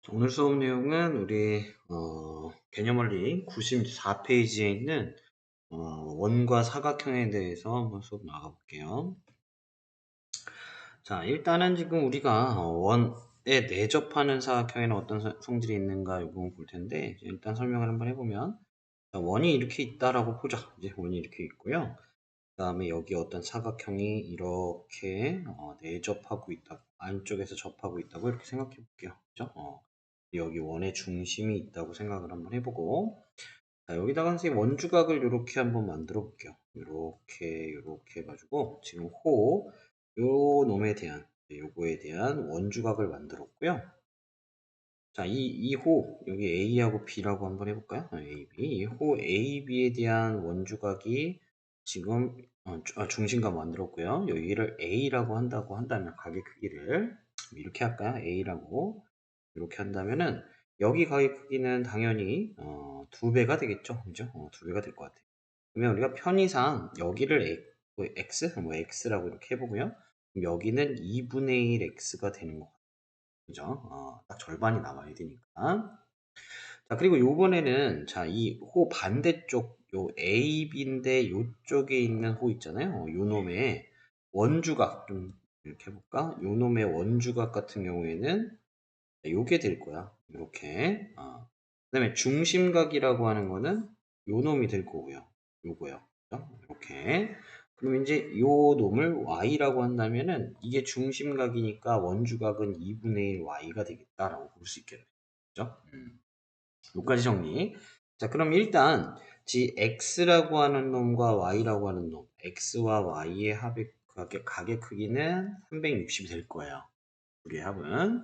오늘 수업 내용은 우리 개념원리 94페이지에 있는 원과 사각형에 대해서 한번 수업 나가볼게요. 자, 일단은 지금 우리가 원에 내접하는 사각형에는 어떤 성질이 있는가 이 부분 볼 텐데, 일단 설명을 한번 해보면, 자, 원이 이렇게 있다라고 보자. 이제 원이 이렇게 있고요. 그 다음에 여기 어떤 사각형이 이렇게 내접하고 있다고, 안쪽에서 접하고 있다고 이렇게 생각해 볼게요. 그죠? 여기 원의 중심이 있다고 생각을 한번 해보고, 자, 여기다가 선생님 원주각을 이렇게 한번 만들어 볼게요. 이렇게 해가지고 지금 요 놈에 대한, 요거에 대한 원주각을 만들었고요. 자, 이 호, 여기 A하고 B라고 한번 해볼까요? A, B. 이 호 A, B에 대한 원주각이 지금 중심각 만들었고요. 여기를 A라고 한다고 한다면 가게 크기를 이렇게 할까요? A라고 이렇게 한다면은 여기 가게 크기는 당연히 2배가 되겠죠. 그죠? 2배가 될 것 같아요. 그러면 우리가 편의상 여기를 X, 뭐 X라고 이렇게 해보고요. 그럼 여기는 2분의 1 X가 되는 것 같아요. 그죠? 딱 절반이 남아야 되니까. 자, 그리고 요번에는, 자, 이 호 반대쪽, 요 AB인데 요쪽에 있는 호 있잖아요. 요 놈의 원주각, 좀 이렇게 해볼까? 요 놈의 원주각 같은 경우에는 요게 될 거야. 이렇게. 그 다음에 중심각이라고 하는 거는 요 놈이 될 거고요. 요거요. 이렇게. 그럼 이제 요 놈을 y라고 한다면은 이게 중심각이니까 원주각은 2분의 1 y가 되겠다라고 볼 수 있겠네요. 그죠? 여기까지 정리. 자, 그럼 일단 x라고 하는 놈과 y라고 하는 놈, x와 y의 합의 가계 크기는 360이 될 거예요. 우리의 합은.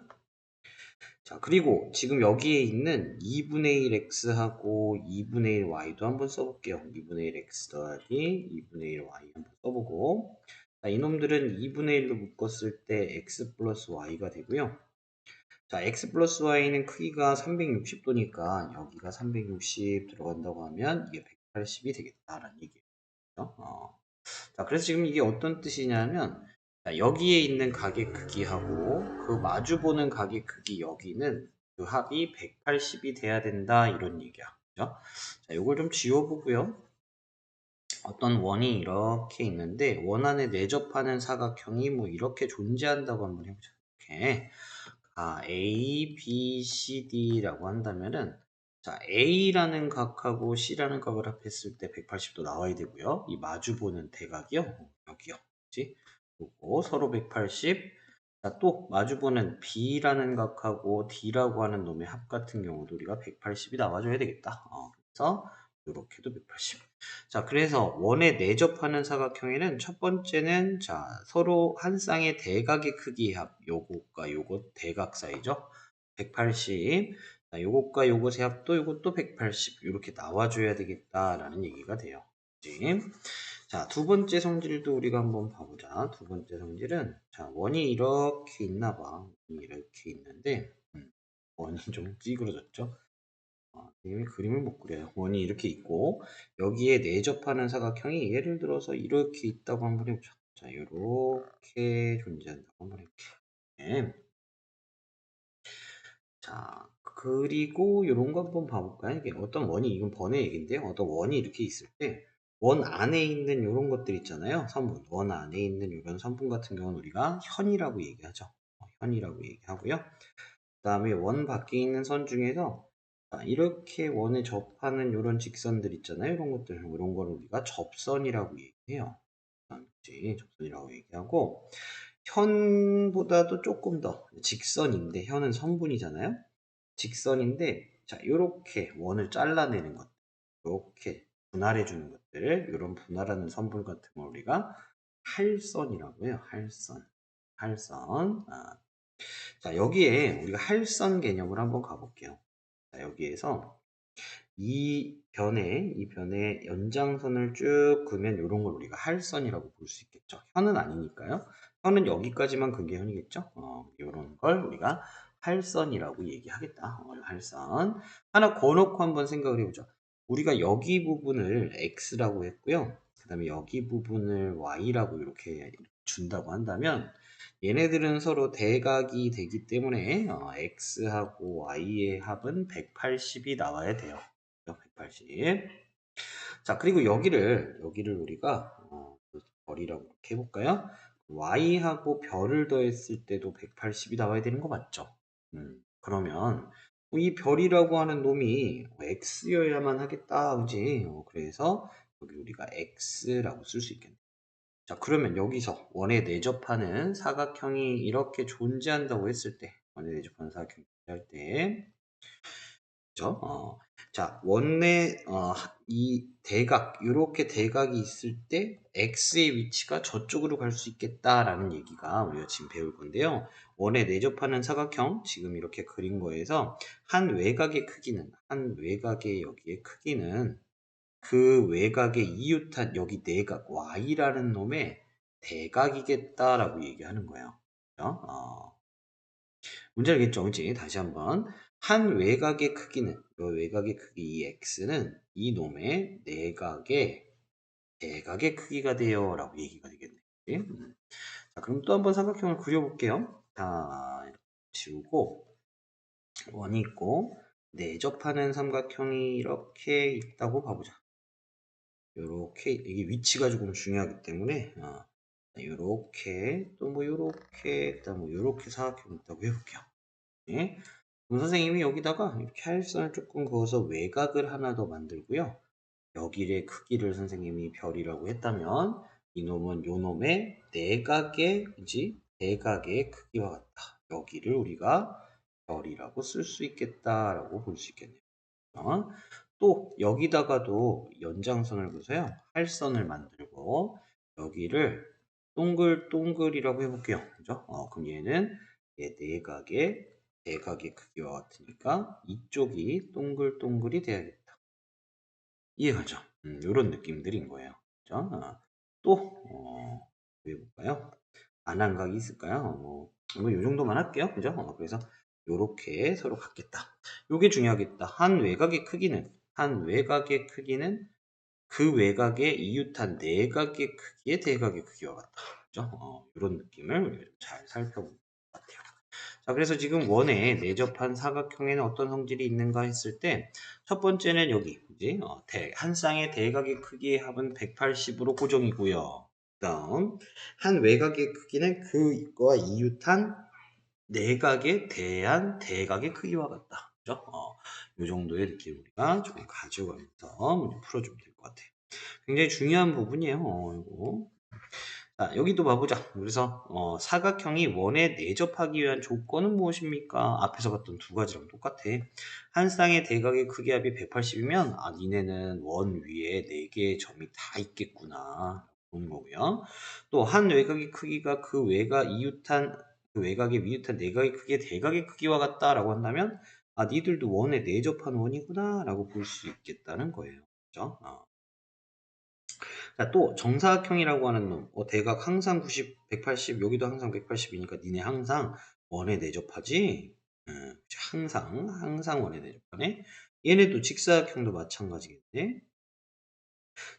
자, 그리고 지금 여기에 있는 2분의 1x하고 2분의 1y도 한번 써볼게요. 2분의 1x 더하기 2분의 1y 한번 써보고, 자, 이놈들은 2분의 1로 묶었을 때 x 플러스 y가 되고요. 자, x 플러스 y는 크기가 360도니까 여기가 360 들어간다고 하면 이게 180이 되겠다라는 얘기예요. 자, 그래서 지금 이게 어떤 뜻이냐면, 자, 여기에 있는 가게 크기하고 그 마주보는 가게 크기 여기는 그 합이 180이 돼야 된다 이런 얘기야. 그죠? 자, 이걸 좀 지워보고요. 어떤 원이 이렇게 있는데 원 안에 내접하는 사각형이 뭐 이렇게 존재한다고 한번 해보자. 이렇게 A, B, C, D라고 한다면은 자, A라는 각하고 C라는 각을 합했을 때 180도 나와야 되고요. 이 마주보는 대각이요. 여기요. 그치? 그리고 서로 180. 자, 또 마주보는 B라는 각하고 D라고 하는 놈의 합 같은 경우도 우리가 180이 나와줘야 되겠다. 그래서 이렇게도 180. 자, 그래서 원에 내접하는 사각형에는 첫 번째는 자, 서로 한 쌍의 대각의 크기의 합, 요것과 요것 대각 사이죠. 180. 자, 요것과 요것의 합도 요것도 180. 이렇게 나와줘야 되겠다라는 얘기가 돼요. 그치? 자, 두 번째 성질도 우리가 한번 봐보자. 두 번째 성질은 자, 원이 이렇게 있나 봐. 원이 이렇게 있는데 원이 좀 찌그러졌죠. 선생님이 그림을 못 그려요. 원이 이렇게 있고 여기에 내접하는 사각형이 예를 들어서 이렇게 있다고 한번 해보자. 자, 이렇게 존재한다고 한번 해볼게요. 네. 자, 그리고 이런 거 한번 봐볼까요? 이게 어떤 원이, 이건 번의 얘기인데요. 어떤 원이 이렇게 있을 때 원 안에 있는 이런 것들 있잖아요. 선분. 원 안에 있는 이런 선분 같은 경우는 우리가 현이라고 얘기하죠. 현이라고 얘기하고요. 그 다음에 원 밖에 있는 선 중에서 이렇게 원에 접하는 이런 직선들 있잖아요. 이런 것들, 이런 걸 우리가 접선이라고 얘기해요. 그치? 접선이라고 얘기하고, 현보다도 조금 더 직선인데, 현은 선분이잖아요. 직선인데, 자, 이렇게 원을 잘라내는 것, 이렇게 분할해주는 것들, 이런 분할하는 선분 같은 걸 우리가 할선이라고 해요. 할선. 할선. 자, 여기에 우리가 할선 개념을 한번 가볼게요. 자, 여기에서 이 변의 연장선을 쭉 그으면 이런 걸 우리가 할선이라고 볼 수 있겠죠. 현은 아니니까요. 현은 여기까지만 그게 현이겠죠. 이런 걸 우리가 할선이라고 얘기하겠다. 할선. 하나 거놓고 한번 생각을 해보죠. 우리가 여기 부분을 x라고 했고요. 그 다음에 여기 부분을 y라고 이렇게 준다고 한다면 얘네들은 서로 대각이 되기 때문에 x하고 y의 합은 180이 나와야 돼요. 180. 자, 그리고 여기를 우리가 별이라고 이렇게 해볼까요? y하고 별을 더했을 때도 180이 나와야 되는 거 맞죠? 그러면 이 별이라고 하는 놈이 x여야만 하겠다, 그지? 그래서 여기 우리가 x라고 쓸 수 있겠네. 자, 그러면 여기서 원에 내접하는 사각형이 이렇게 존재한다고 했을 때, 원에 내접하는 사각형이 존재할 때, 그죠? 자, 원내 이 대각, 이렇게 대각이 있을 때 x의 위치가 저쪽으로 갈 수 있겠다라는 얘기가 우리가 지금 배울 건데요. 원에 내접하는 사각형, 지금 이렇게 그린 거에서 한 외곽의 크기는, 한 외곽의 여기의 크기는 그 외곽의 이웃한 여기 내각 y라는 놈의 대각이겠다라고 얘기하는 거예요. 그죠? 문제 알겠죠? 그치? 다시 한번. 한 외곽의 크기는, 이 외곽의 크기 이 x는 이 놈의 내각의 대각의 크기가 돼요. 라고 얘기가 되겠네. 그치? 자, 그럼 또 한번 삼각형을 그려볼게요. 자, 지우고, 원이 있고, 내접하는 삼각형이 이렇게 있다고 봐보자. 요렇게, 이게 위치가 조금 중요하기 때문에, 요렇게, 또 뭐 요렇게, 그 다음 뭐 요렇게 사각형이 있다고 해볼게요. 네. 그럼 선생님이 여기다가 이렇게 하일선을 조금 그어서 외곽을 하나 더 만들고요. 여기의 크기를 선생님이 별이라고 했다면 이놈은 요놈의 내각의 그지? 내각의 크기와 같다. 여기를 우리가 별이라고 쓸 수 있겠다라고 볼 수 있겠네요. 또 여기다가도 연장선을 그어서요. 할선을 만들고 여기를 동글동글이라고 해볼게요. 그죠? 그럼 얘는 얘 내각의 대각의 크기와 같으니까 이쪽이 동글동글이 돼야겠다. 이해가죠? 이런 느낌들인 거예요. 그죠? 또 해볼까요? 안한각이 있을까요? 이 정도만 할게요. 그죠? 그래서 요렇게 서로 같겠다. 요게 중요하겠다. 한 외곽의 크기는 그 외곽의 이웃한 내각의 크기의 대각의 크기와 같다. 그죠? 이런 느낌을 잘 살펴볼 것 같아요. 자, 그래서 지금 원에 내접한 사각형에는 어떤 성질이 있는가 했을 때, 첫 번째는 여기, 그지? 한 쌍의 대각의 크기의 합은 180으로 고정이고요. 다음, 한 외곽의 크기는 그와 이웃한 내각에 대한 대각의 크기와 같다. 그죠? 이 정도의 느낌 우리가 조금 가져가면서 문제 풀어주면 될 것 같아요. 굉장히 중요한 부분이에요. 이거. 자, 여기도 봐보자. 그래서 사각형이 원에 내접하기 위한 조건은 무엇입니까? 앞에서 봤던 두 가지랑 똑같아. 한 쌍의 대각의 크기 합이 180이면 니네는 원 위에 4개의 점이 다 있겠구나 보는 거고요. 또 한 외곽의 크기가 그 외곽의 위웃한 내각의 크기의 대각의 크기와 같다라고 한다면 니들도 원에 내접한 원이구나 라고 볼 수 있겠다는 거예요. 그죠? 자, 또 정사각형이라고 하는 놈. 대각 항상 90, 180, 여기도 항상 180이니까 니네 항상 원에 내접하지? 항상 원에 내접하네. 얘네도 직사각형도 마찬가지겠네.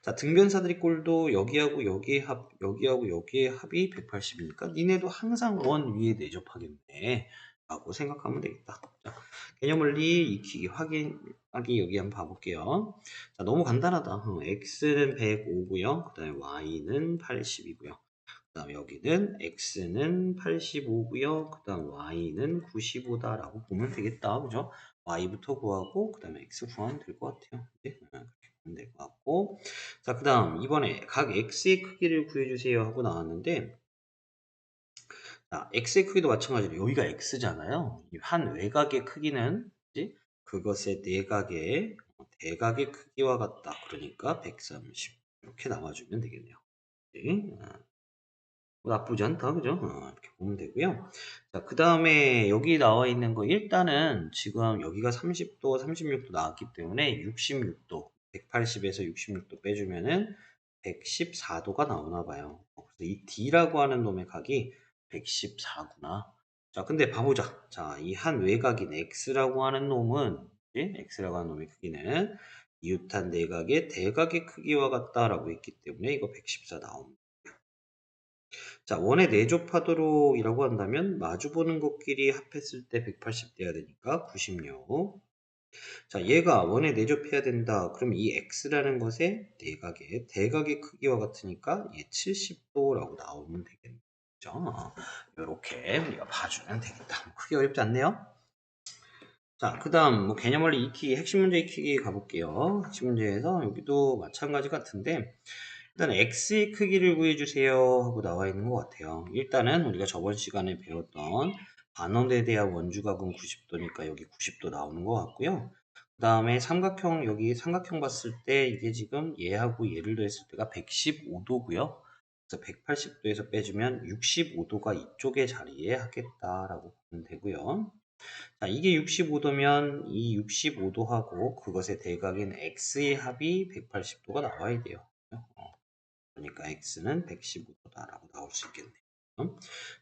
자, 등변사들이 꼴도 여기하고 여기의 합이 180이니까 니네도 항상 원 위에 내접하겠네. 라고 생각하면 되겠다. 자, 개념원리 익히기 확인하기 여기 한번 봐볼게요. 자, 너무 간단하다. x는 105고요. 그 다음에 y는 80이고요. 그 다음에 여기는 x는 85고요. 그 다음 y는 95다라고 보면 되겠다. 그죠? y부터 구하고 그 다음에 x 구하면 될 것 같아요. 네? 그렇게 보면 될 것 같고 자, 그 다음 이번에 각 x의 크기를 구해주세요 하고 나왔는데 자, x의 크기도 마찬가지로 여기가 x잖아요. 한 외곽의 크기는 그치? 그것의 내각의 대각의 크기와 같다. 그러니까 130 이렇게 나와주면 되겠네요. 네? 뭐 나쁘지 않다. 그죠? 이렇게 보면 되고요. 자, 그 다음에 여기 나와 있는 거 일단은 지금 여기가 30도, 36도 나왔기 때문에 66도, 180에서 66도 빼주면은 114도가 나오나 봐요. 그래서 이 D라고 하는 놈의 각이 114구나. 자, 근데 봐보자. 자, 이 한 외곽인 X라고 하는 놈은, X라고 하는 놈의 크기는 이웃한 내각의 대각의 크기와 같다라고 했기 때문에 이거 114 나옵니다. 자, 원의 내접하도록이라고 한다면 마주보는 것끼리 합했을 때 180 돼야 되니까 96. 자, 얘가 원에 내접해야 된다. 그럼 이 x라는 것의 대각의 크기와 같으니까 얘 70도라고 나오면 되겠죠. 이렇게 우리가 봐주면 되겠다. 크게 어렵지 않네요. 자, 그 다음 뭐 개념 원리 익히기, 핵심 문제 익히기 가볼게요. 핵심 문제에서 여기도 마찬가지 같은데 일단 x의 크기를 구해주세요 하고 나와 있는 것 같아요. 일단은 우리가 저번 시간에 배웠던 반원에 대한 원주각은 90도니까 여기 90도 나오는 것 같고요. 그 다음에 삼각형, 여기 삼각형 봤을 때 이게 지금 얘하고 얘를 더했을 때가 115도고요. 그래서 180도에서 빼주면 65도가 이쪽에 자리에 하겠다라고 보면 되고요. 자, 이게 65도면 이 65도하고 그것의 대각인 x의 합이 180도가 나와야 돼요. 그러니까 x는 115도다라고 나올 수 있겠네요.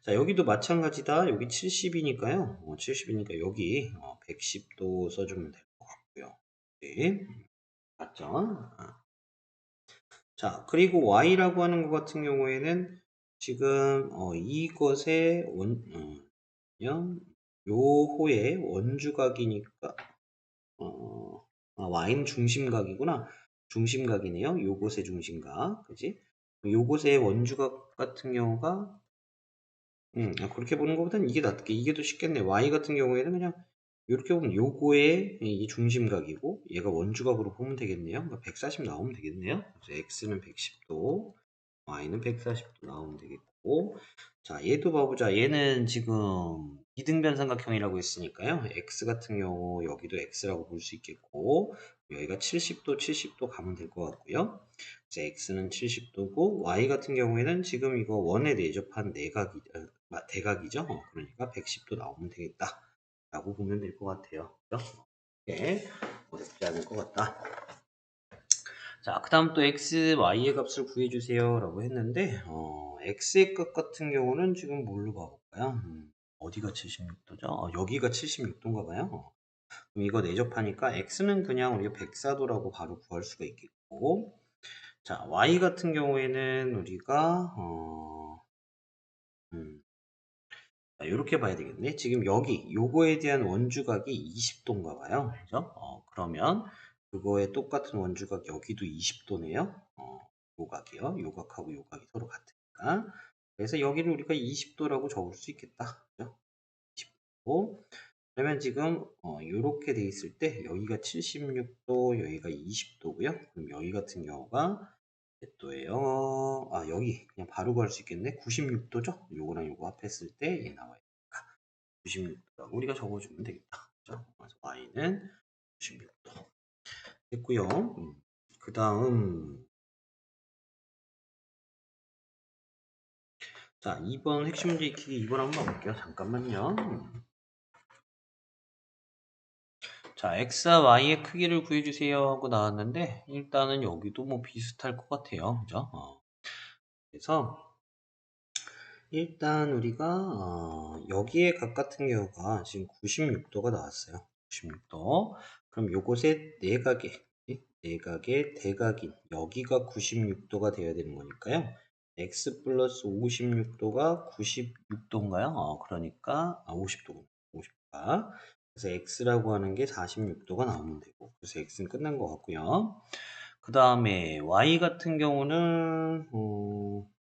자, 여기도 마찬가지다. 여기 70이니까요. 70이니까 여기 110도 써주면 될 것 같고요. 네. 맞죠? 자, 그리고 y라고 하는 것 같은 경우에는 지금 이것의 요호의 원주각이니까 y는 중심각이구나. 중심각이네요. 요것의 중심각. 그지? 요것의 원주각 같은 경우가 그렇게 보는 것보다는 이게 낫게 이게 더 쉽겠네. y 같은 경우에는 그냥 이렇게 보면 요거의 이 중심각이고 얘가 원주각으로 보면 되겠네요. 그러니까 140 나오면 되겠네요. 그래서 x는 110도, y는 140도 나오면 되겠고, 자, 얘도 봐보자. 얘는 지금 이등변 삼각형이라고 했으니까요. x 같은 경우 여기도 x라고 볼 수 있겠고, 여기가 70도, 70도 가면 될 것 같고요. 그래서 x는 70도고, y 같은 경우에는 지금 이거 원에 내접한 대각이죠. 그러니까 110도 나오면 되겠다. 라고 보면 될 것 같아요. 그죠? 이게 어렵지 않을 것 같다. 자, 그 다음 또 x, y의 값을 구해주세요 라고 했는데 x의 값 같은 경우는 지금 뭘로 봐볼까요? 어디가 76도죠? 여기가 76도인가 봐요. 그럼 이거 내접하니까 x는 그냥 우리가 104도라고 바로 구할 수가 있겠고, 자, y 같은 경우에는 우리가 자, 이렇게 봐야 되겠네. 지금 여기 요거에 대한 원주각이 20도인가 봐요. 그죠? 그러면 그거에 똑같은 원주각 여기도 20도네요. 요 각이요. 요 각하고 요 각이 서로 같으니까. 그래서 여기를 우리가 20도라고 적을 수 있겠다. 그죠? 20도. 그러면 지금 이렇게 돼 있을 때 여기가 76도, 여기가 20도고요. 그럼 여기 같은 경우가 몇 도예요? 아, 여기 그냥 바로 구할 수 있겠네. 96도죠? 요거랑 요거 합했을 때 얘 나와요. 96도라고 우리가 적어주면 되겠다. 그죠? 그래서 y는 96도 됐고요. 그 다음 자, 2번 핵심 문제 익히기 2번 한번 볼게요. 잠깐만요. 자, x와 y의 크기를 구해주세요 하고 나왔는데 일단은 여기도 뭐 비슷할 것 같아요. 그죠? 그래서 일단 우리가 여기에 각 같은 경우가 지금 96도가 나왔어요. 96도. 그럼 요것의 내각의 대각인 여기가 96도가 되어야 되는 거니까요. x 플러스 56도가 96도인가요? 그러니까 50도. 50도가. 그래서 x라고 하는 게 46도가 나오면 되고. 그래서 x는 끝난 것 같고요. 그 다음에 y 같은 경우는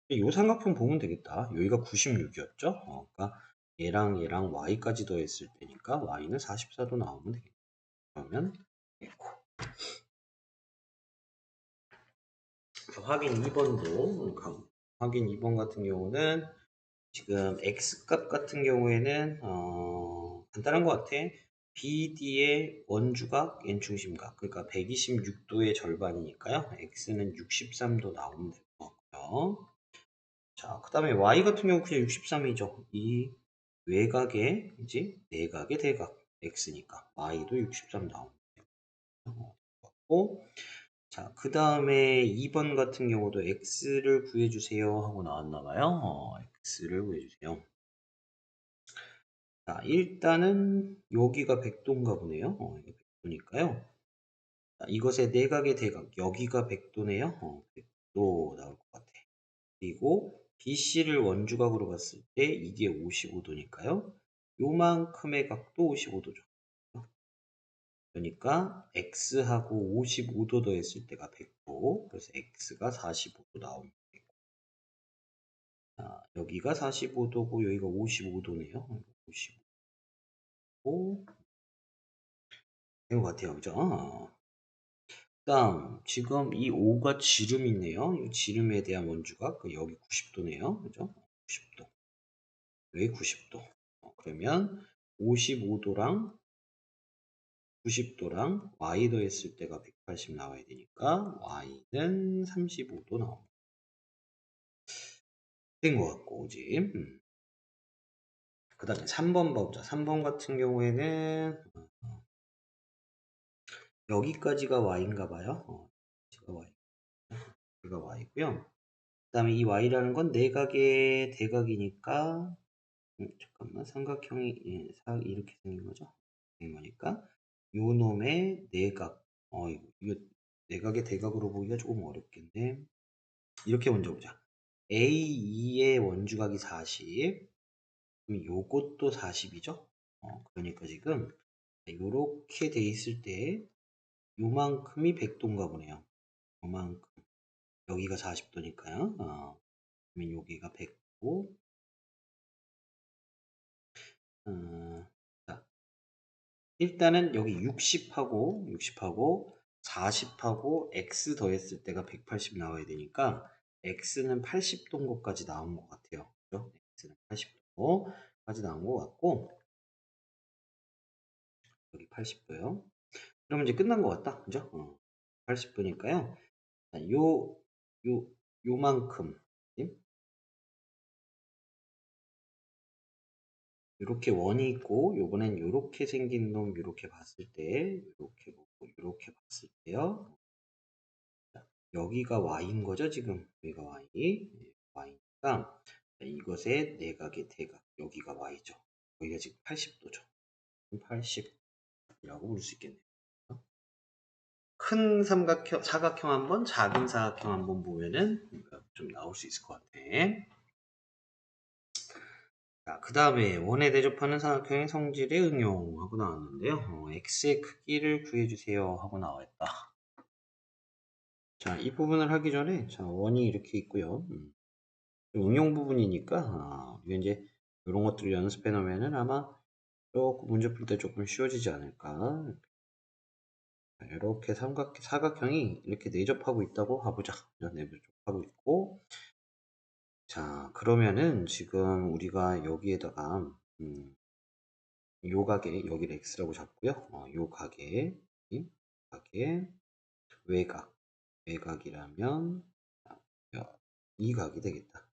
이 삼각형 보면 되겠다. 여기가 96이었죠? 그러니까 얘랑 y까지 더했을 때니까 y는 44도 나오면 되겠다. 그러면 되고. 확인 2번도 확인 2번 같은 경우는 지금 x값 같은 경우에는 간단한 것 같아. BD의 원주각, n중심각. 그러니까 126도의 절반이니까요. x는 63도 나오면 될 것 같고요. 자, 그 다음에 y 같은 경우 그냥 63이죠. 이 외곽의 이제 내각의 대각 x니까 y도 63 나오면 되고, 자, 그 다음에 2번 같은 경우도 x를 구해주세요 하고 나왔나 봐요. x를 구해주세요. 자, 일단은 여기가 100도인가 보네요. 이게 100도니까요. 자, 이것의 내각의 대각 여기가 100도네요. 100도 나올 것 같아. 그리고 BC를 원주각으로 봤을 때 이게 55도니까요. 요만큼의 각도 55도죠. 그러니까 x하고 55도 더했을 때가 100도. 그래서 x가 45도 나옵니다. 자, 여기가 45도고 여기가 55도네요. 55. 된 것 같아요. 그죠? 다음, 지금 이 5가 지름이네요. 이 지름에 대한 원주각, 여기 90도네요. 그죠? 90도. 여기 90도. 그러면 55도랑 90도랑 y 더했을 때가 180 나와야 되니까 y는 35도 나옵니다. 된 것 같고, 그지? 그 다음에 3번 봐보자. 3번 같은 경우에는 여기까지가 y인가 봐요. 여기가 y고요. 그 다음에 이 y라는 건 내각의 대각이니까 잠깐만 삼각형이 이렇게 생긴 거죠. 이거니까 요 놈의 내각 이거 내각의 대각으로 보기가 조금 어렵겠네. 이렇게 먼저 보자. A2의 원주각이 40 그럼 요것도 40이죠. 그러니까 지금 요렇게 돼 있을 때 요만큼이 100도인가 보네요. 요만큼 여기가 40도니까요. 그러면 여기가 100도. 자, 일단은 여기 60하고 40하고 x 더했을 때가 180 나와야 되니까 x는 80도인 것까지 나온 것 같아요. 그죠? x는 80도까지 나온 것 같고 여기 80도요. 그러면 이제 끝난 것 같다. 그죠? 80도니까요. 요만큼 이렇게 원이 있고 요번엔 요렇게 생긴 놈 이렇게 봤을 때 이렇게 보고 이렇게 봤을 때요. 여기가 y인 거죠, 지금. 여기가 y. y니까 이것의 내각의 대각. 여기가 y죠. 여기가 지금 80도죠. 80이라고 볼 수 있겠네요. 큰 삼각형, 사각형 한번, 작은 사각형 한번 보면은 좀 나올 수 있을 것 같아. 자, 그 다음에 원에 대접하는 사각형의 성질의 응용하고 나왔는데요. x의 크기를 구해주세요 하고 나와있다. 자, 이 부분을 하기 전에 자, 원이 이렇게 있고요. 응용 부분이니까 이게 이제 이런 것들을 연습해 놓으면은 아마 조금 문제 풀 때 조금 쉬워지지 않을까. 이렇게 사각형이 이렇게 내접하고 있다고 봐보자. 내접하고 있고, 자 그러면은 지금 우리가 여기에다가 요 가게 여기를 x라고 잡고요. 요 가게 외각이라면 이 각이 되겠다.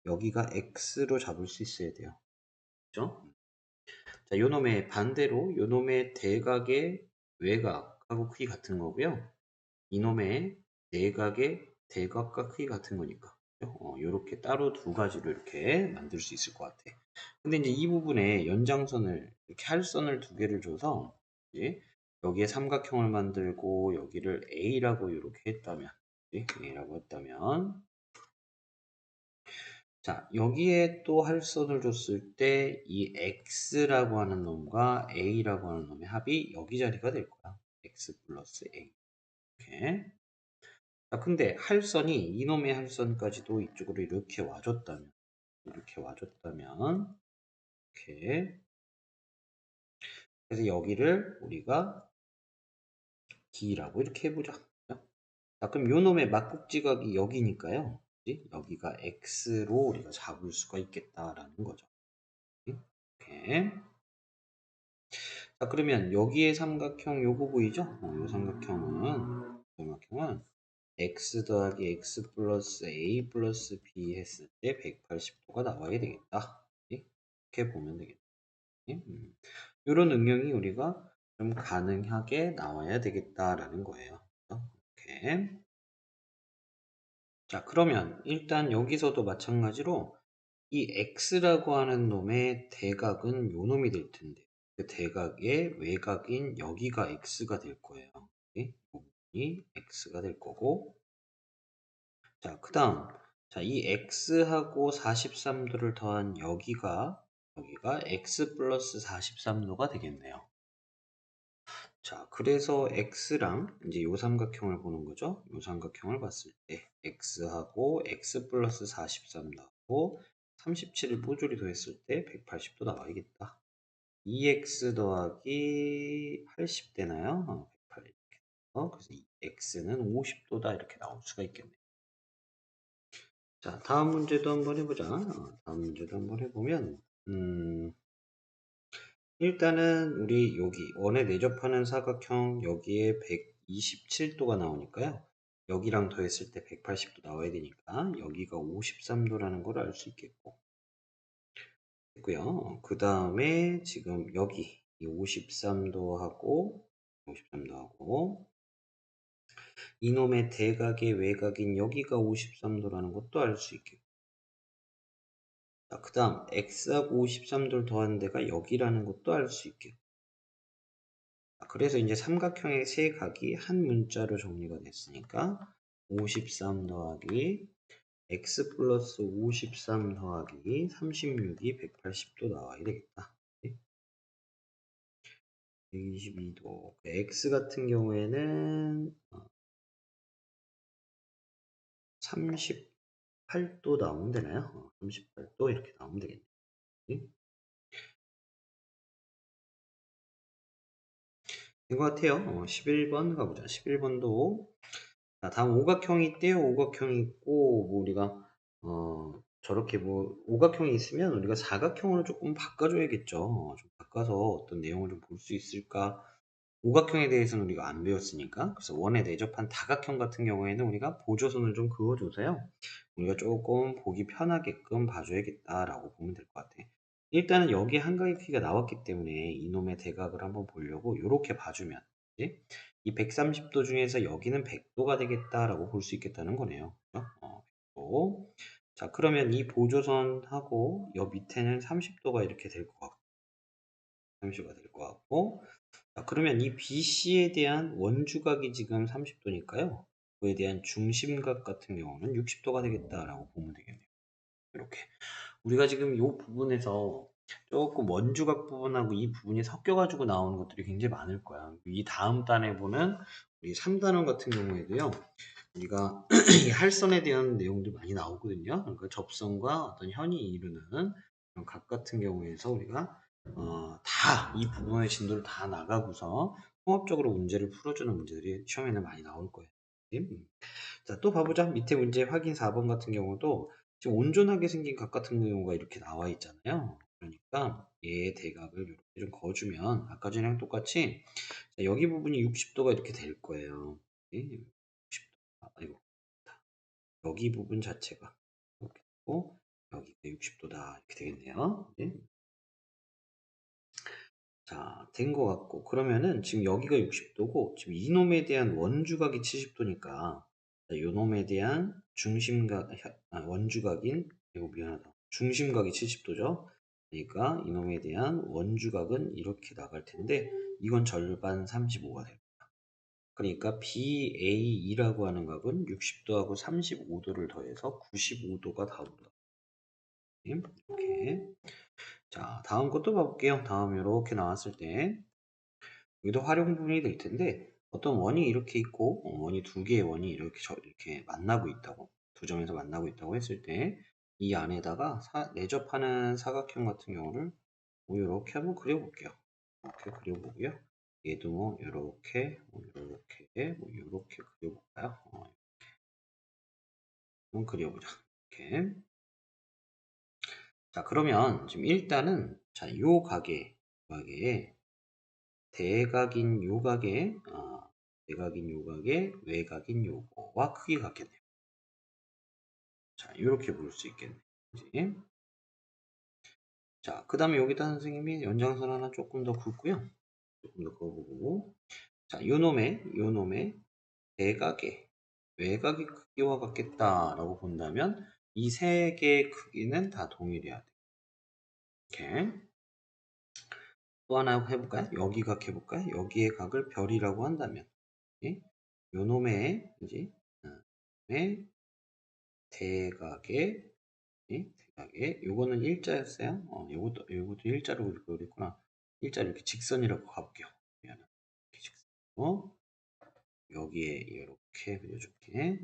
여기가 x로 잡을 수 있어야 돼요. 그죠? 자, 요놈의 반대로 요놈의 대각의 외곽하고 크기 같은 거고요. 이놈의 내각의 대각과 크기 같은 거니까. 요렇게 따로 두 가지로 이렇게 만들 수 있을 것 같아. 근데 이제 이 부분에 연장선을 이렇게 할선을 두 개를 줘서 이제 여기에 삼각형을 만들고 여기를 A라고 이렇게 했다면 A라고 했다면 자, 여기에 또 할선을 줬을 때 이 x라고 하는 놈과 a라고 하는 놈의 합이 여기 자리가 될 거야. x 플러스 a. 이렇게. 자, 근데 할선이 이놈의 할선까지도 이쪽으로 이렇게 와줬다면 이렇게 그래서 여기를 우리가 D라고 이렇게 해보자. 자, 그럼 요 놈의 막국지각이 여기니까요. 그치? 여기가 x로 우리가 잡을 수가 있겠다라는 거죠. 이렇게. 자, 그러면 여기에 삼각형 요거 보이죠? 요 삼각형은 x 더하기 x 플러스 a 플러스 b 했을 때 180도가 나와야 되겠다. 이렇게 보면 되겠다. 이런 응용이 우리가 좀 가능하게 나와야 되겠다라는 거예요. 이렇게. 자, 그러면 일단 여기서도 마찬가지로 이 x라고 하는 놈의 대각은 요 놈이 될 텐데 그 대각의 외곽인 여기가 x가 될 거예요. 이 부분이 x가 될 거고 자, 그 다음 자, 이 x하고 43도를 더한 여기가 x 플러스 43도가 되겠네요. 자, 그래서 x랑 이제 요 삼각형을 보는 거죠. 요 삼각형을 봤을 때 x하고 x 플러스 43도하고 37을 뽀조리 더했을 때 180도 나와야겠다. 2x 더하기 80 되나요? 108 이렇게. 그래서 이 x는 50도다 이렇게 나올 수가 있겠네요. 자, 다음 문제도 한번 해보자. 다음 문제도 한번 해보면 일단은 우리 여기 원에 내접하는 사각형 여기에 127도가 나오니까요. 여기랑 더했을 때 180도 나와야 되니까 여기가 53도라는 걸 알 수 있겠고 있고요. 그 다음에 지금 여기 이 53도하고 이놈의 대각의 외곽인 여기가 53도라는 것도 알 수 있겠고 그 다음 x하고 53도를 더한 데가 여기라는 것도 알 수 있겠고 그래서 이제 삼각형의 세 각이 한 문자로 정리가 됐으니까 53 더하기 x 플러스 53 더하기 36이 180도 나와야 되겠다. 122도. x 같은 경우에는 38도 나오면 되나요? 38도 이렇게 나오면 되겠네. 된 것 같아요. 11번 가보자. 11번도 다음 오각형이 있대요. 오각형이 있고 뭐 우리가 저렇게 뭐 오각형이 있으면 우리가 사각형으로 조금 바꿔줘야겠죠. 좀 바꿔서 어떤 내용을 좀 볼 수 있을까. 오각형에 대해서는 우리가 안 배웠으니까. 그래서 원에 내접한 다각형 같은 경우에는 우리가 보조선을 좀 그어줘서요. 우리가 조금 보기 편하게끔 봐줘야겠다라고 보면 될 것 같아. 일단은 여기 한각의 크기가 나왔기 때문에 이놈의 대각을 한번 보려고 이렇게 봐주면 그치? 이 130도 중에서 여기는 100도가 되겠다라고 볼 수 있겠다는 거네요. 그죠? 100도. 자, 그러면 이 보조선하고 여 밑에는 30도가 이렇게 될 것 같고 30도가 될 것 같고 자, 그러면 이 BC에 대한 원주각이 지금 30도니까요. 그에 대한 중심각 같은 경우는 60도가 되겠다라고 보면 되겠네요. 이렇게. 우리가 지금 이 부분에서 조금 원주각 부분하고 이 부분이 섞여가지고 나오는 것들이 굉장히 많을 거야. 이 다음 단에 보는 우리 3단원 같은 경우에도요. 우리가 이 할선에 대한 내용도 많이 나오거든요. 그러니까 접선과 어떤 현이 이루는 그런 각 같은 경우에서 우리가 다 이 부분의 진도를 다 나가고서 통합적으로 문제를 풀어주는 문제들이 시험에는 많이 나올 거예요. 자, 또 봐보자. 밑에 문제 확인 4번 같은 경우도 지금 온전하게 생긴 각 같은 경우가 이렇게 나와 있잖아요. 그러니까 얘 대각을 이렇게 좀 그어주면 아까 전이랑 똑같이 자, 여기 부분이 60도가 이렇게 될 거예요. 60도. 아이고. 여기 부분 자체가 이렇게 되고 여기가 60도다 이렇게 되겠네요. 네. 자, 된 것 같고 그러면은 지금 여기가 60도고 지금 이놈에 대한 원주각이 70도니까 요놈에 대한 중심각 원주각인 이거 미안하다 중심각이 70도죠. 그러니까 이놈에 대한 원주각은 이렇게 나갈 텐데 이건 절반 35가 됩니다. 그러니까 BAE라고 하는 각은 60도하고 35도를 더해서 95도가 나온다. 이렇게. 자, 다음 것도 봐볼게요. 다음 이렇게 나왔을 때 여기도 활용 부분이 될 텐데 어떤 원이 이렇게 있고 원이 두 개의 원이 이렇게 만나고 있다고 두 점에서 만나고 있다고 했을 때 이 안에다가 내접하는 사각형 같은 경우를 뭐 이렇게 한번 그려볼게요. 이렇게 그려보고요. 얘도 뭐 이렇게 이렇게 그려볼까요? 한번 그려보자. 이렇게. 자, 그러면 지금 일단은 자, 요 가게 대각인 요각의 대각인 요각의 외곽인 요거와 크기 같겠네요. 자, 이렇게 볼 수 있겠네요. 그치? 자, 그 다음에 여기다 선생님이 연장선 하나 조금 더 긋고요. 조금 더 그어보고. 자, 요놈의 대각의 외곽의 크기와 같겠다라고 본다면 이 세 개의 크기는 다 동일해야 돼요. 이렇게. 또 하나 해볼까요? 여기 각 해볼까요? 여기의 각을 별이라고 한다면 요 놈의 이제 대각의 대각의 요거는 일자였어요. 요것도 일자로 그렸구나. 일자 이렇게 직선이라고 가볼게요. 미안해. 이렇게 직선으로 여기에 이렇게 그려줄게.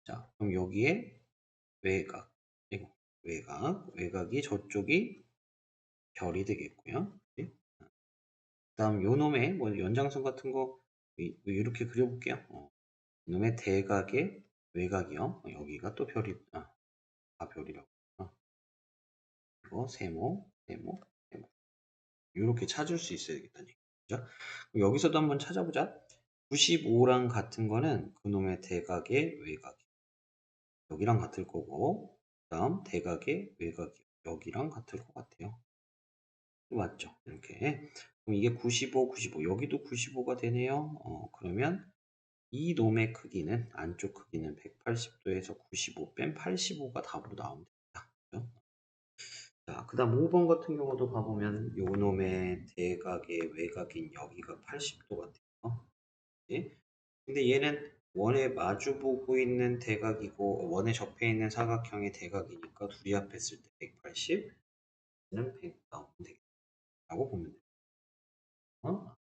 자, 그럼 여기에 외곽, 이거 외곽이 저쪽이 별이 되겠고요. 그다음 요 놈의 뭐 연장선 같은 거 이렇게 그려볼게요. 이놈의 대각의 외곽이요. 여기가 또 별이 별이라고. 이거 세모. 이렇게 찾을 수 있어야 되겠다는 얘기죠. 여기서도 한번 찾아보자. 95랑 같은 거는 그놈의 대각의 외곽이 여기랑 같을 거고, 그 다음 대각의 외곽이 여기랑 같을 것 같아요. 맞죠? 이렇게. 그럼 이게 95 여기도 95가 되네요. 그러면 이 놈의 크기는, 안쪽 크기는 180도에서 95 뺀 85가 답으로 나오면 됩니다. 그죠? 자, 그 다음 5번 같은 경우도 봐보면 요 놈의 대각의 외곽인 여기가 80도 같아요. 예? 근데 얘는 원에 마주보고 있는 대각이고 원에 접해 있는 사각형의 대각이니까 둘이 합했을 때 180, 는 100 나오면 되겠다고 보면 돼요.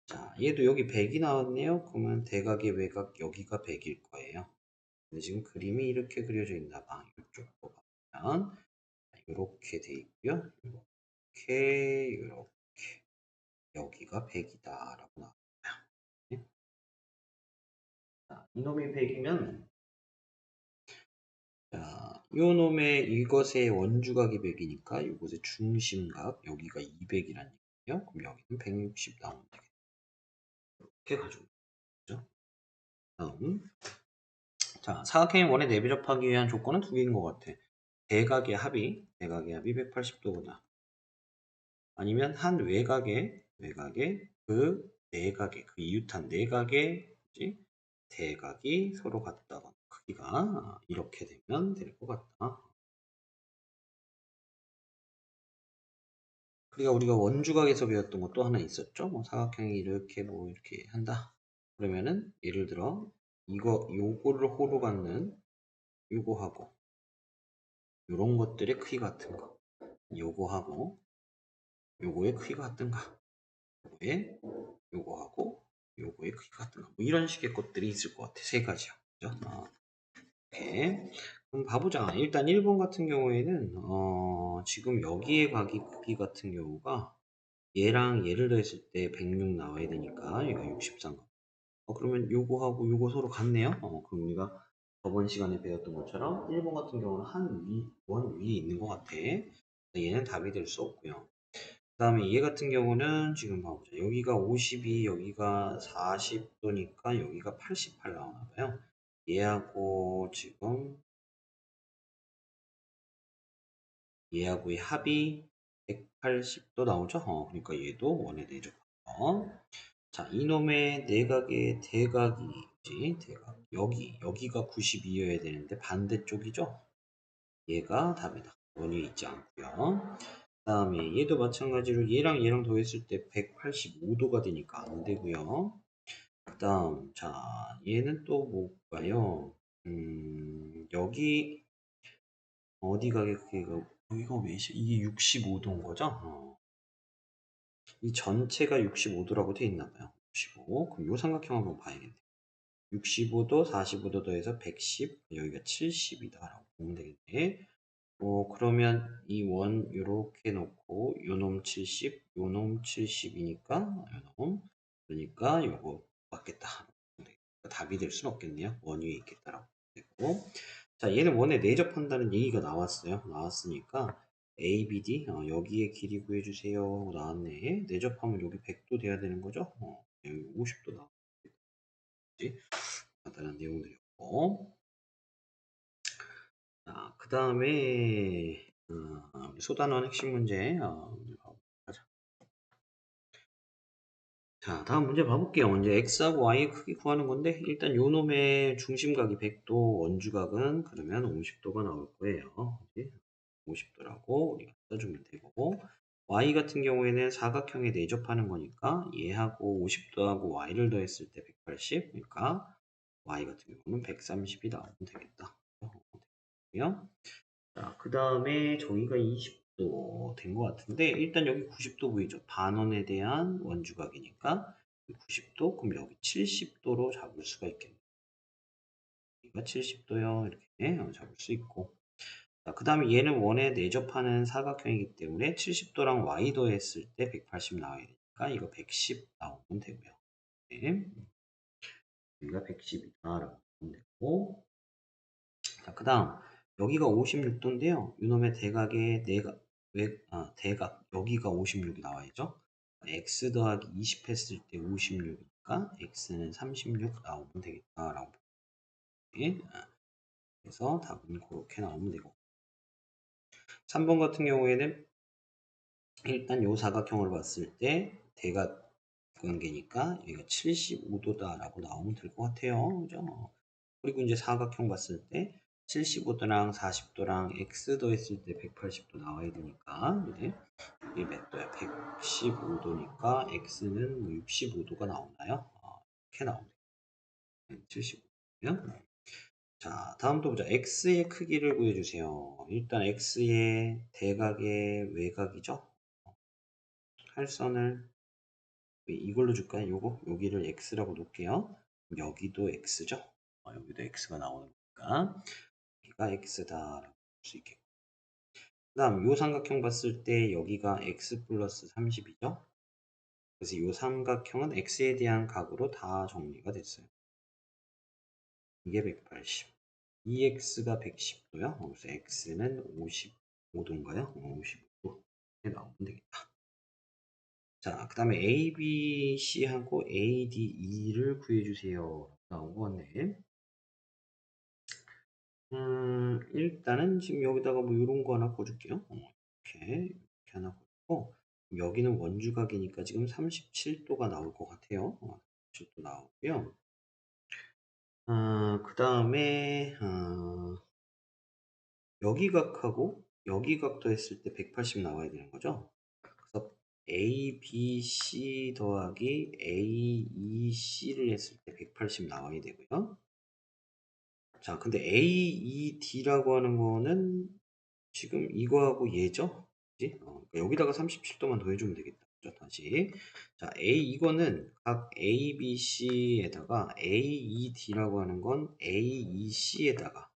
자, 얘도 여기 100이 나왔네요. 그러면 대각의 외곽 여기가 100일 거예요. 근데 지금 그림이 이렇게 그려져 있나 봐. 이쪽으로 가면 이렇게 돼 있고요. 이렇게 여기가 100이다 라고 나와요. 네? 자, 이놈이 100이면 자, 요 놈의 이것의 원주각이 100이니까 이것의 중심각 여기가 200이라는 얘기예요. 그럼 여기는 160 나오면 되겠죠. 이렇게 가지고 있죠. 다음 자, 사각형의 원에 내비접하기 위한 조건은 두 개인 것 같아. 대각의 합이 180도구나. 아니면 한 외곽의 그 내각의 그 이웃한 내각의 대각이 서로 같다거나 크기가 이렇게 되면 될 것 같다. 그러니까 우리가 원주각에서 배웠던 것도 하나 있었죠. 뭐 사각형이 이렇게 뭐 이렇게 한다. 그러면은 예를 들어 요거를 호로 갖는 요거하고 요런 것들의 크기 같은 거. 요거하고 요거의 크기가 같은가. 요거하고 요거의 크기가 같은가. 뭐 이런 식의 것들이 있을 것 같아. 세 가지요. 그죠? 이렇게. 그럼 봐보자. 일단 1번 같은 경우에는 지금 여기에 가기 크기 같은 경우가 얘랑 얘를 더했을 때 106 나와야 되니까 얘가 63. 그러면 요거하고 요거 서로 같네요. 그럼 우리가 저번 시간에 배웠던 것처럼 1번 같은 경우는 원 위에 있는 것 같아. 얘는 답이 될 수 없고요. 그 다음에 얘 같은 경우는 지금 봐보자. 여기가 52, 여기가 40도니까 여기가 88 나오나 봐요. 얘하고 지금 얘하고의 합이 180도 나오죠. 그러니까 얘도 원에 내죠. 자, 이놈의 내각의 대각이지. 대각. 여기가 92여야 되는데 반대쪽이죠. 얘가 답이다. 원이 있지 않고요. 그 다음에 얘도 마찬가지로 얘랑 더했을 때 185도가 되니까 안 되고요. 그 다음 자 얘는 또 뭘까요? 여기 어디가 여기가 몇이 이게 65도인 거죠? 이 전체가 65도라고 돼 있나 봐요. 65. 그럼 요 삼각형 한번 봐야겠네. 65도, 45도 더해서 110, 여기가 70이다 라고 보면 되겠네. 그러면 이 원 요렇게 놓고 요놈 70, 요놈 70이니까 요놈 그러니까 요거 맞겠다. 답이 될 수는 없겠네요. 원 위에 있겠다라고 되고 자 얘는 원에 내접한다는 얘기가 나왔으니까 A, B, D 여기에 길이 구해주세요 하고 나왔네. 내접하면 여기 100도 돼야 되는 거죠. 여기 50도 나왔지. 간단한 내용들이었고 자, 그 다음에 소단원 핵심 문제 가자. 자, 다음 문제 봐볼게요. 이제 x하고 y의 크기 구하는 건데 일단 요 놈의 중심각이 100도, 원주각은 그러면 50도가 나올 거예요. 50도라고 우리가 써주면 되고 y 같은 경우에는 사각형에 내접하는 거니까 얘하고 50도하고 y를 더했을 때 180, 그러니까 y 같은 경우는 130이 나오면 되겠다. 되고요. 자, 그 다음에 저기가 20도 된 것 같은데, 일단 여기 90도 보이죠? 반원에 대한 원주각이니까 90도, 그럼 여기 70도로 잡을 수가 있겠네요. 여기가 70도요. 이렇게 잡을 수 있고. 자, 그 다음에 얘는 원에 내접하는 사각형이기 때문에 70도랑 y도 했을 때 180 나와야 되니까 이거 110 나오면 되고요. 네. 여기가 110이다라고 보면 되고. 자, 그 다음 여기가 56도인데요. 이놈의 대각의 대각 여기가 56이 나와야죠. x 더하기 20 했을 때 56이니까 x는 36 나오면 되겠다라고 보면 그래서 답은 그렇게 나오면 되고 3번 같은 경우에는 일단 요 사각형을 봤을 때 대각 관계니까 여기가 75도다라고 나오면 될 것 같아요. 그죠? 그리고 이제 사각형 봤을 때 75도랑 40도랑 x 더했을 때 180도 나와야 되니까 이제 이게 몇 도야? 115도니까 x는 뭐 65도가 나오나요? 이렇게 나옵니다. 75도면 자, 다음 또 보자. x의 크기를 구해주세요. 일단 x의 대각의 외곽이죠. 활선을 이걸로 줄까요? 여기를 x라고 놓을게요. 여기도 x죠. 여기도 x가 나오는 거니까 여기가 x다라고 볼 수 있겠고. 그 다음 요 삼각형 봤을 때 여기가 x 플러스 30이죠. 그래서 요 삼각형은 x에 대한 각으로 다 정리가 됐어요. 이게 180. 이 x가 110도요. 그래서 x는 55도인가요? 55도. 이렇게 나오면 되겠다. 자, 그 다음에 A, B, C하고 A, D, E를 구해주세요. 나온 거 같네. 일단은 지금 여기다가 뭐 이런 거 하나 꺼줄게요. 이렇게 하나 꺼주고 여기는 원주각이니까 지금 37도가 나올 것 같아요. 37도 나오고요. 그 다음에 여기 각하고 여기 각도 했을 때 180 나와야 되는 거죠. 그래서 A, B, C 더하기 A, E, C를 했을 때 180 나와야 되고요. 자, 근데 A, E, D라고 하는 거는 지금 이거하고 얘죠? 그지? 그러니까 여기다가 37도만 더해주면 되겠다. 그죠? 다시. 자, 이거는 각 A, B, C에다가 A, E, D라고 하는 건 A, E, C에다가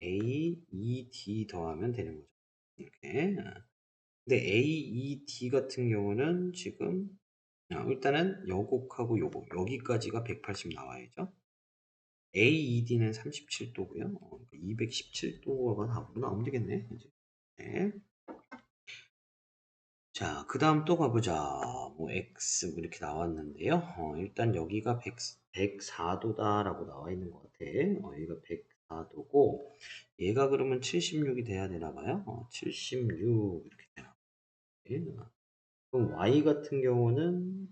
A, E, D 더하면 되는 거죠. 이렇게. 근데 A, E, D 같은 경우는 지금 일단은 요곡하고 요곡 여기까지가 180 나와야죠. AED는 37도고요. 217도가 답으로 나오면 되겠네. 이제. 네. 자, 그 다음 또 가보자. 뭐 X 뭐 이렇게 나왔는데요. 일단 여기가 104도다라고 나와 있는 것 같아. 여기가 104도고 얘가 그러면 76이 돼야 되나 봐요. 76 이렇게 되나. 네. 그럼 Y 같은 경우는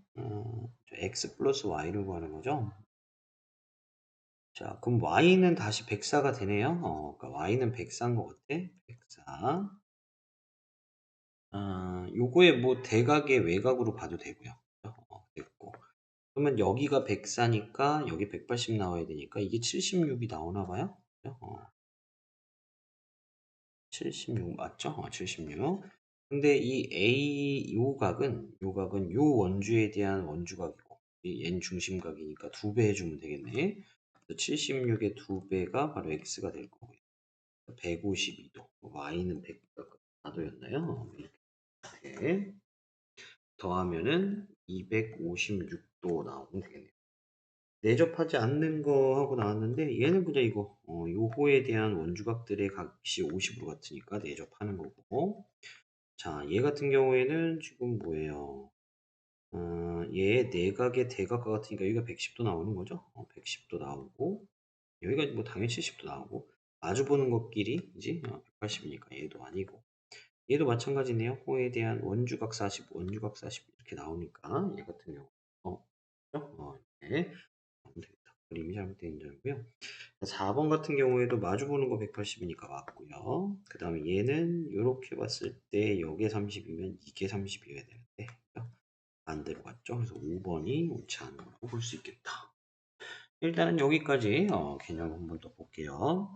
X 플러스 Y를 구하는 거죠. 자, 그럼 y는 다시 104가 되네요. 그러니까 y는 104인 것 같아. 104. 요거에 뭐 대각의 외곽으로 봐도 되고요. 됐고. 그러면 여기가 104니까 여기 180 나와야 되니까 이게 76이 나오나 봐요. 76 맞죠? 76. 근데 이 A 요 각은 요 원주에 대한 원주각이고 이 n 중심각이니까 2배 해주면 되겠네. 76의 2배가 바로 x가 될 거고요. 152도, y는 104도였나요? 이렇게 더하면은 256도 나오면 되겠네요. 내접하지 않는 거 하고 나왔는데 얘는 그냥 이거 요거에 대한 원주각들의 값이 50으로 같으니까 내접하는 거고 자, 얘 같은 경우에는 지금 뭐예요? 얘의 내각의 대각과 같으니까 여기가 110도 나오는 거죠? 110도 나오고 여기가 뭐 당연히 70도 나오고 마주 보는 것끼리지 180이니까 얘도 아니고 얘도 마찬가지네요. 호에 대한 원주각 40, 원주각 40 이렇게 나오니까 얘 같은 경우 그죠? 네. 하면 되겠다. 그림이 잘못되어 있는 점이고요. 4번 같은 경우에도 마주 보는 거 180이니까 맞고요. 그 다음에 얘는 이렇게 봤을 때 여기에 30이면 이게 30이어야 되는데 그죠? 반대로 갔죠. 그래서 5번이 옳지 않은 거라고 볼 수 있겠다. 일단은 여기까지 개념 한번 더 볼게요.